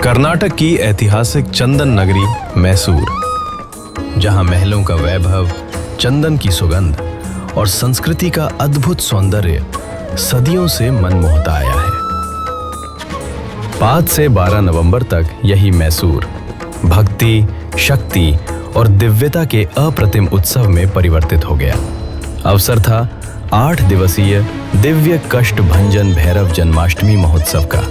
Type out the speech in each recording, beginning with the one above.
कर्नाटक की ऐतिहासिक चंदन नगरी मैसूर, जहां महलों का वैभव, चंदन की सुगंध और संस्कृति का अद्भुत सौंदर्य सदियों से मनमोहता आया है। 5 से 12 नवंबर तक यही मैसूर भक्ति, शक्ति और दिव्यता के अप्रतिम उत्सव में परिवर्तित हो गया। अवसर था 8 दिवसीय दिव्य कष्ट भंजन भैरव जन्माष्टमी महोत्सव का।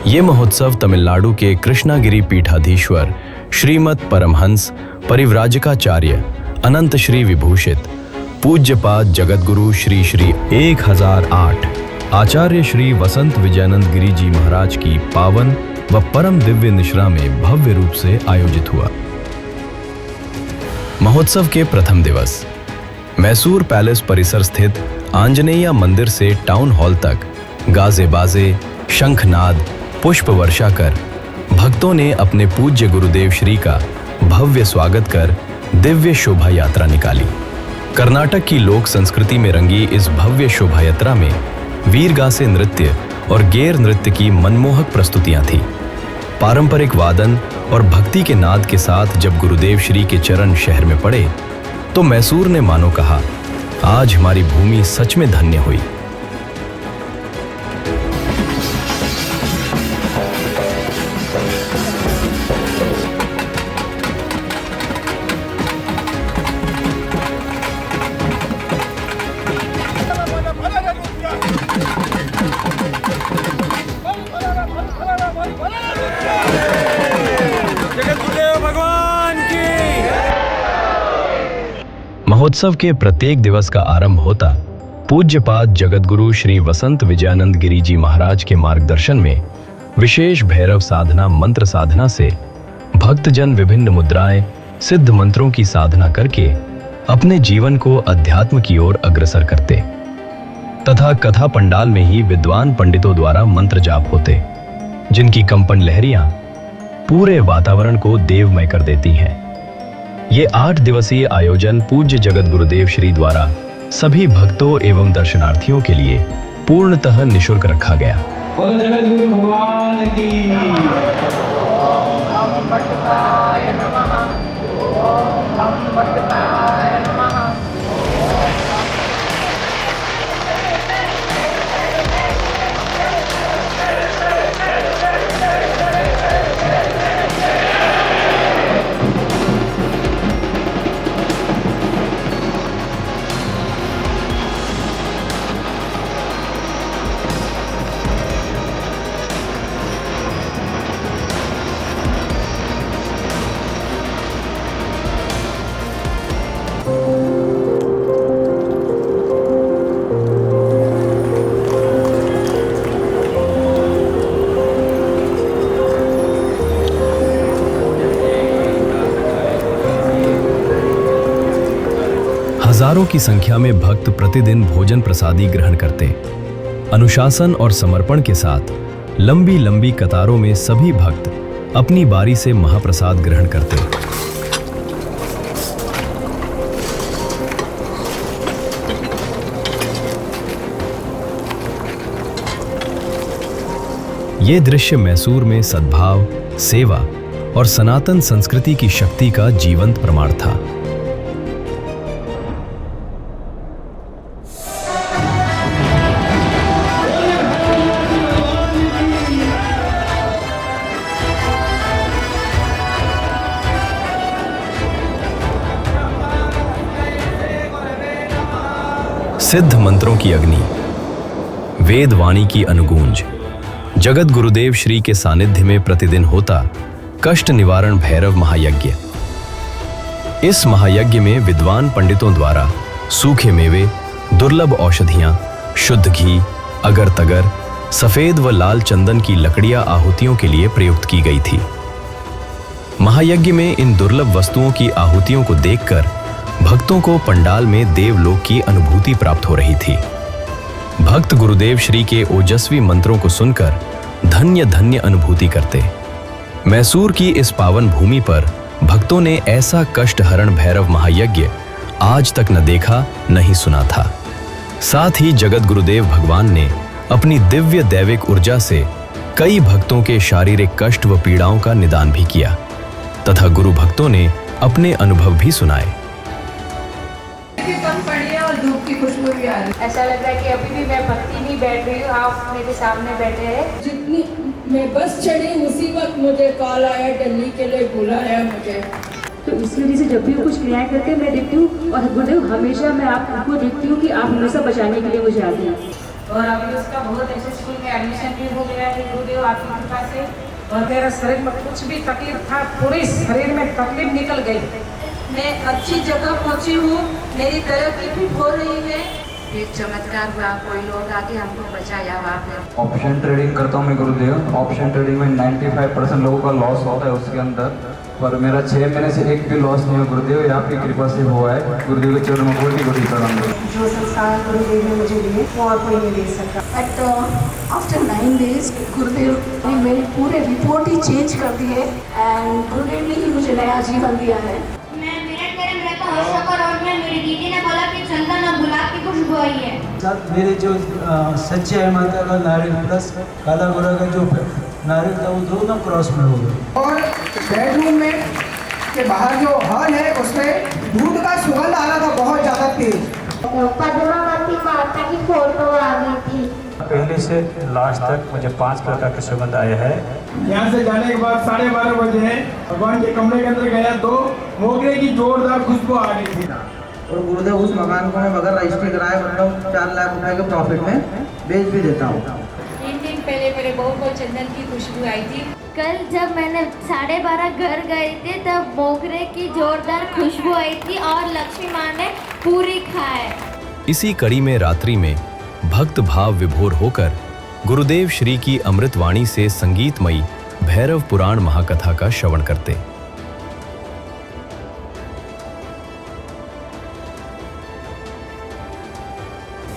ये महोत्सव तमिलनाडु के कृष्णागिरी पीठाधीश्वर श्रीमद परमहंस परिव्राजकाचार्य अनंत श्री विभूषित पूज्यपाद जगतगुरु श्री श्री 1008 आचार्य श्री वसंत विजयानंद गिरी जी महाराज की पावन व परम दिव्य निश्रा में भव्य रूप से आयोजित हुआ। महोत्सव के प्रथम दिवस मैसूर पैलेस परिसर स्थित आंजनेया मंदिर से टाउन हॉल तक गाजे बाजे, शंखनाद, पुष्प वर्षा कर भक्तों ने अपने पूज्य गुरुदेव श्री का भव्य स्वागत कर दिव्य शोभा यात्रा निकाली। कर्नाटक की लोक संस्कृति में रंगी इस भव्य शोभा यात्रा में वीरगासे नृत्य और गेर नृत्य की मनमोहक प्रस्तुतियां थीं। पारंपरिक वादन और भक्ति के नाद के साथ जब गुरुदेव श्री के चरण शहर में पड़े तो मैसूर ने मानो कहा, आज हमारी भूमि सच में धन्य हुई। महोत्सव के प्रत्येक दिवस का आरंभ होता पूज्यपाद जगतगुरु श्री वसंत विजयानंद गिरी जी महाराज के मार्गदर्शन में विशेष भैरव साधना मंत्र साधना से भक्तजन विभिन्न मुद्राएं, सिद्ध मंत्रों की साधना करके अपने जीवन को अध्यात्म की ओर अग्रसर करते तथा कथा पंडाल में ही विद्वान पंडितों द्वारा मंत्र जाप होते, जिनकी कंपन लहरियां पूरे वातावरण को देवमय कर देती हैं। ये 8 दिवसीय आयोजन पूज्य जगत गुरुदेव श्री द्वारा सभी भक्तों एवं दर्शनार्थियों के लिए पूर्णतः निःशुल्क रखा गया। हजारों की संख्या में भक्त प्रतिदिन भोजन प्रसादी ग्रहण करते। अनुशासन और समर्पण के साथ लंबी लंबी कतारों में सभी भक्त अपनी बारी से महाप्रसाद ग्रहण करते। ये दृश्य मैसूर में सद्भाव, सेवा और सनातन संस्कृति की शक्ति का जीवंत प्रमाण था। सिद्ध मंत्रों की अग्नि, वेद वाणी की अनुगूंज, जगत गुरुदेव श्री के सानिध्य में प्रतिदिन होता कष्ट निवारण भैरव महायज्ञ। इस महायज्ञ में विद्वान पंडितों द्वारा सूखे मेवे, दुर्लभ औषधियां, शुद्ध घी, अगर तगर, सफेद व लाल चंदन की लकड़ियां आहुतियों के लिए प्रयुक्त की गई थी। महायज्ञ में इन दुर्लभ वस्तुओं की आहुतियों को देखकर भक्तों को पंडाल में देवलोक की अनुभूति प्राप्त हो रही थी। भक्त गुरुदेव श्री के ओजस्वी मंत्रों को सुनकर धन्य धन्य अनुभूति करते। मैसूर की इस पावन भूमि पर भक्तों ने ऐसा कष्टहरण भैरव महायज्ञ आज तक न देखा न ही सुना था। साथ ही जगत गुरुदेव भगवान ने अपनी दिव्य दैविक ऊर्जा से कई भक्तों के शारीरिक कष्ट व पीड़ाओं का निदान भी किया तथा गुरु भक्तों ने अपने अनुभव भी सुनाए। कम पड़ी है और धूप की खुशबू भी आ रही है। ऐसा लग रहा है कि अभी भी मैं भक्ति में बैठ रही हूँ, आप मेरे सामने बैठे हैं। जितनी मैं बस चढ़ी उसी वक्त मुझे कॉल आया, दिल्ली के लिए बुलाया मुझे। तो इसकी वजह से जब भी कुछ क्रियाएं करके मैं देखती हूँ और गुरुदेव हमेशा मैं आपको देखती हूँ कि आप हमेशा बचाने के लिए मुझे आते हैं। और अभी उसका बहुत अच्छे स्कूल में एडमिशन भी हो गया है गुरुदेव आपकी कृपा से। और मेरा शरीर में कुछ भी तकलीफ था, पूरी शरीर में तकलीफ निकल गई। मैं अच्छी जगह पहुंची हूँ, मेरी तरक्की भी हो रही है। एक चमत्कार हुआ, कोई लोग आके हमको बचाया वहाँ पे। ऑप्शन ट्रेडिंग करता हूँ मैं गुरुदेव। ऑप्शन ट्रेडिंग में 95% लोगों का लॉस होता है उसके अंदर, पर मेरा 6 महीने से एक भी लॉस नहीं हुआ गुरुदेव। ये आपकी कृपा से हुआ है। गुरुदेव के चरणों में कोटि कोटि प्रणाम। जो संस्कार गुरुदेव ने मुझे दिए वो और कोई नहीं दे सकता। बट आफ्टर 9 days गुरुदेव ने मेरी पूरे रिपोर्ट ही चेंज कर दी है एंड गुरुदेव ने ही मुझे नया जीवन दिया है। मैं मिनट में रहता हूँ हर्षकर और मैं मेरी दीदी ने बोला कि चंदन और गुलाब की खुशबू आई है। साथ मेरे जो सच्चे माता का नारियल प्लस काला गोरा का जो नारियल था वो दोनों क्रॉस में हो गए। और बेडरूम में के बाहर जो हॉल है उसमें दूध का सुगंध आ रहा था बहुत ज़्यादा तेज। पद्मावती माता की फोटो आ गई थी। पहले से लास्ट तक मुझे 5 प्रकार के सुगंध आए हैं। यहाँ से जाने के बाद 12:30 बजे भगवान के कमरे के अंदर गया तो मोगरे की जोरदार खुशबू आ रही थी। और गुरुदेव उस मकान को मैं अगर रजिस्ट्री कराए मतलब 4 लाख रुपए के प्रॉफिट में बेच भी देता हूँ। 3 दिन पहले मेरे बहू को चंदन की खुशबू आई थी। कल जब मैंने 12:30 घर गए थे तब मोगरे की जोरदार खुशबू आई थी और लक्ष्मी माँ ने पूरी खाए। इसी कड़ी में रात्रि में भक्त भाव विभोर होकर गुरुदेव श्री की अमृतवाणी से संगीतमयी भैरव पुराण महाकथा का श्रवण करते।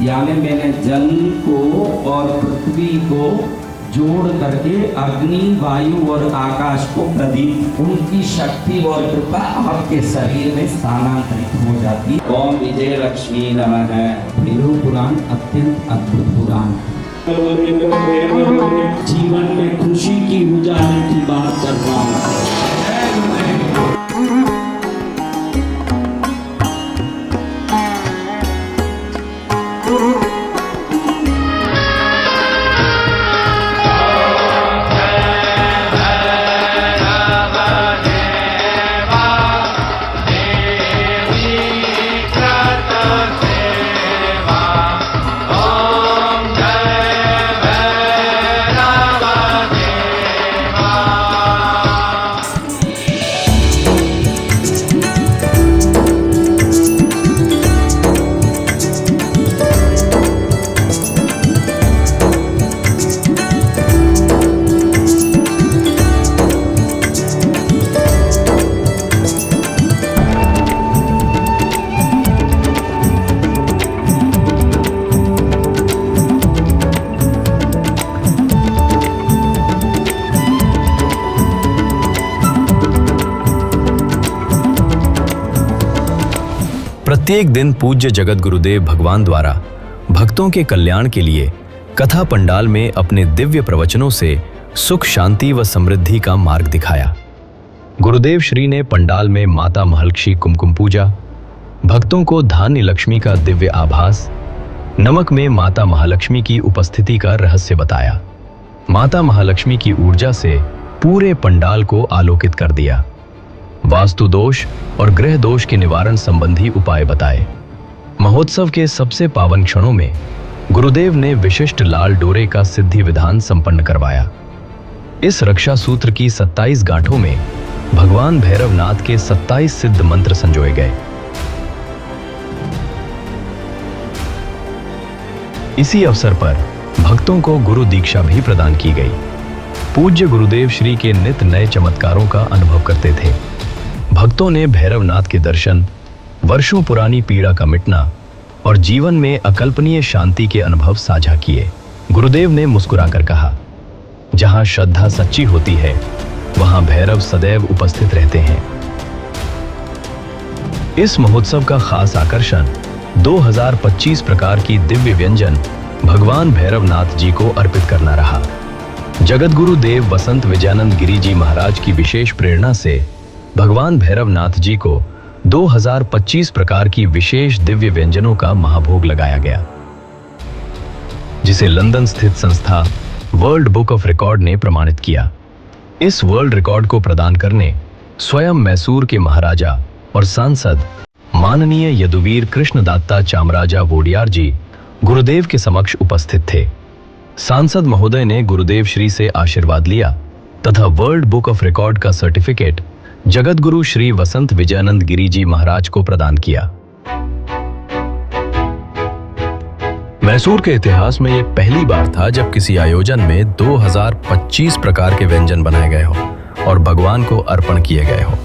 यानी मैंने जल को और पृथ्वी को जोड़ करके अग्नि, वायु और आकाश को प्रदीप, उनकी शक्ति और कृपा आपके शरीर में स्थानांतरित हो जाती। ओम विजय लक्ष्मी नमः है। भैरव पुराण अत्यंत अद्भुत पुराण। जीवन में खुशी की उजाले की बात कर रहा हूँ। प्रत्येक दिन पूज्य जगत गुरुदेव भगवान द्वारा भक्तों के कल्याण के लिए कथा पंडाल में अपने दिव्य प्रवचनों से सुख, शांति व समृद्धि का मार्ग दिखाया। गुरुदेव श्री ने पंडाल में माता महलक्ष्मी कुमकुम पूजा, भक्तों को धान्य लक्ष्मी का दिव्य आभास, नमक में माता महालक्ष्मी की उपस्थिति का रहस्य बताया। माता महालक्ष्मी की ऊर्जा से पूरे पंडाल को आलोकित कर दिया। वास्तु दोष और ग्रह दोष के निवारण संबंधी उपाय बताए। महोत्सव के सबसे पावन क्षणों में गुरुदेव ने विशिष्ट लाल डोरे का सिद्धि विधान संपन्न करवाया। इस रक्षा सूत्र की 27 गांठों में भगवान भैरवनाथ के 27 सिद्ध मंत्र संजोए गए। इसी अवसर पर भक्तों को गुरु दीक्षा भी प्रदान की गई। पूज्य गुरुदेव श्री के नित्य नए चमत्कारों का अनुभव करते थे। भक्तों ने भैरवनाथ के दर्शन, वर्षों पुरानी पीड़ा का मिटना और जीवन में अकल्पनीय शांति के अनुभव साझा किए। गुरुदेव ने मुस्कुराकर कहा, जहां श्रद्धा सच्ची होती है वहां भैरव सदैव उपस्थित रहते हैं। इस महोत्सव का खास आकर्षण 2025 प्रकार की दिव्य व्यंजन भगवान भैरवनाथ जी को अर्पित करना रहा। जगतगुरु देव वसंत विजयानंद गिरी जी महाराज की विशेष प्रेरणा से भगवान भैरवनाथ जी को 2025 प्रकार की विशेष दिव्य व्यंजनों का महाभोग लगाया गया, जिसे लंदन स्थित संस्था वर्ल्ड बुक ऑफ रिकॉर्ड ने प्रमाणित किया। इस वर्ल्ड रिकॉर्ड को प्रदान करने स्वयं मैसूर के महाराजा और सांसद माननीय यदुवीर कृष्णदात्ता चामराजा वोडियार जी गुरुदेव के समक्ष उपस्थित थे। सांसद महोदय ने गुरुदेव श्री से आशीर्वाद लिया तथा वर्ल्ड बुक ऑफ रिकॉर्ड का सर्टिफिकेट जगतगुरु श्री वसंत विजयानंद गिरी जी महाराज को प्रदान किया। मैसूर के इतिहास में यह पहली बार था जब किसी आयोजन में 2025 प्रकार के व्यंजन बनाए गए हो और भगवान को अर्पण किए गए हो।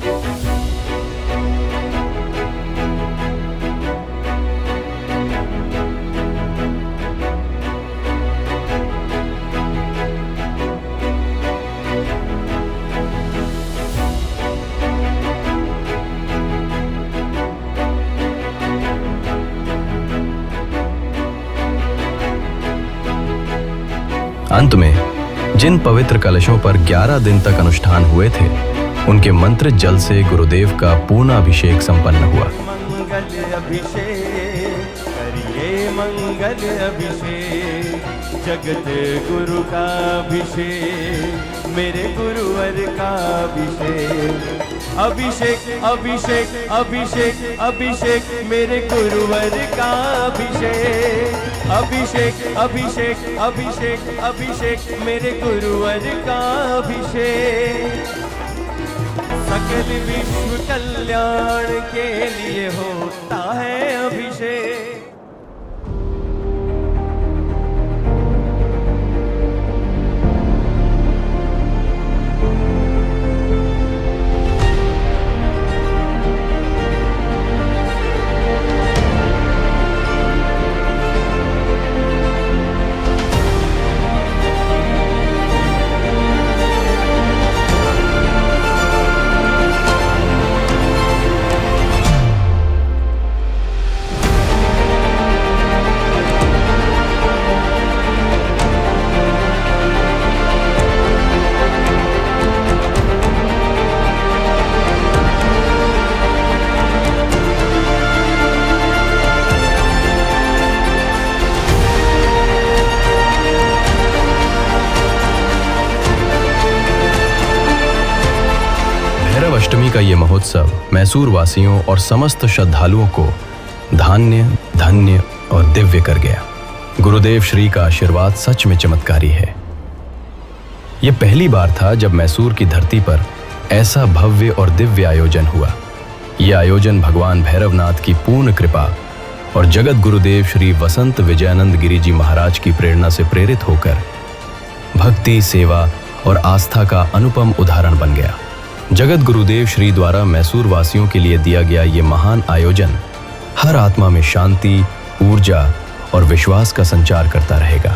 अंत में जिन पवित्र कलशों पर 11 दिन तक अनुष्ठान हुए थे, उनके मंत्र जल से गुरुदेव का पूर्ण अभिषेक संपन्न हुआ। मंगल अभिषेक करिए, मंगल अभिषेक, जगत गुरु का अभिषेक, मेरे गुरुवर का अभिषेक, अभिषेक अभिषेक अभिषेक अभिषेक, मेरे गुरुवर का अभिषेक, अभिषेक अभिषेक अभिषेक अभिषेक, मेरे गुरुवर का अभिषेक, सकल विश्व कल्याण के लिए होता है अभिषेक। अष्टमी का ये महोत्सव मैसूर वासियों और समस्त श्रद्धालुओं को धान्य, धन्य और दिव्य कर गया। गुरुदेव श्री का आशीर्वाद सच में चमत्कारी है। यह पहली बार था जब मैसूर की धरती पर ऐसा भव्य और दिव्य आयोजन हुआ। यह आयोजन भगवान भैरवनाथ की पूर्ण कृपा और जगत गुरुदेव श्री वसंत विजयानंद गिरी जी महाराज की प्रेरणा से प्रेरित होकर भक्ति, सेवा और आस्था का अनुपम उदाहरण बन गया। जगत गुरुदेव श्री द्वारा मैसूर वासियों के लिए दिया गया ये महान आयोजन हर आत्मा में शांति, ऊर्जा और विश्वास का संचार करता रहेगा।